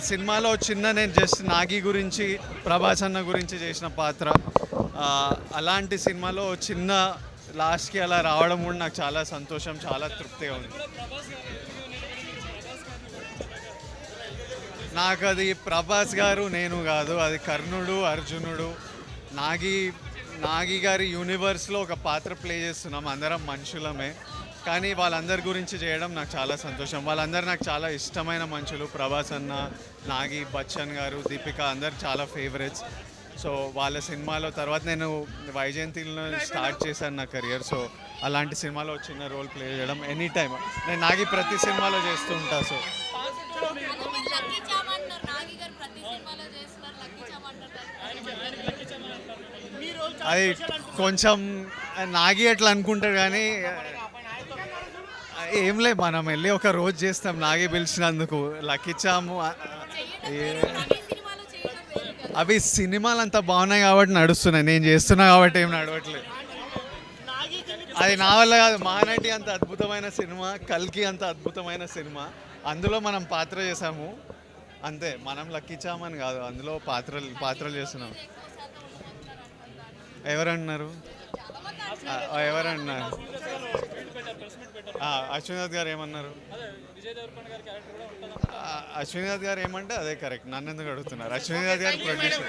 సినిమాలో చిన్న నేను జస్ట్ నాగి గురించి ప్రభాస్ అన్న గురించి చేసిన పాత్ర. అలాంటి సినిమాలో చిన్న లాస్ట్కి అలా రావడం కూడా నాకు చాలా సంతోషం, చాలా తృప్తిగా ఉంది. నాకు అది ప్రభాస్ గారు నేను కాదు, అది కర్ణుడు అర్జునుడు. నాగి నాగి గారి యూనివర్స్లో ఒక పాత్ర ప్లే చేస్తున్నాం, అందరం మనుషులమే. కానీ వాళ్ళందరి గురించి చేయడం నాకు చాలా సంతోషం. వాళ్ళందరూ నాకు చాలా ఇష్టమైన మనుషులు. ప్రభాస్ అన్న, నాగి, బచ్చన్ గారు, దీపిక అందరు చాలా ఫేవరెట్స్. సో వాళ్ళ సినిమాలో తర్వాత నేను వైజయంతిలో స్టార్ట్ చేశాను నా కెరియర్. సో అలాంటి సినిమాలో చిన్న రోల్ ప్లే చేయడం ఎనీ టైమ్ నేను నాగి ప్రతి సినిమాలో చేస్తూ ఉంటా. సో అది కొంచెం నాగి అట్లా అనుకుంటారు కానీ ఏం లేదు, మనం వెళ్ళి ఒక రోజు చేస్తాం నాగి పిలిచినందుకు. లక్కిచ్చాము. అవి సినిమాలు అంతా బాగున్నాయి కాబట్టి నడుస్తున్నాయి, నేను చేస్తున్నా కాబట్టి ఏం నడవట్లేదు. అది నా వల్ల కాదు. మహానటి అంత అద్భుతమైన సినిమా, కల్కి అంత అద్భుతమైన సినిమా, అందులో మనం పాత్ర చేసాము అంతే. మనం లక్కిచ్చామని కాదు, అందులో పాత్రలు చేస్తున్నాం. ఎవరన్నారు? ఎవరన్నారు? అశ్వినాథ్ గారు ఏమన్నారు? అశ్వినాథ్ గారు ఏమంటే అదే కరెక్ట్. నన్ను ఎందుకు అడుగుతున్నారు? అశ్వినాథ్ గారు ప్రొడ్యూసర్.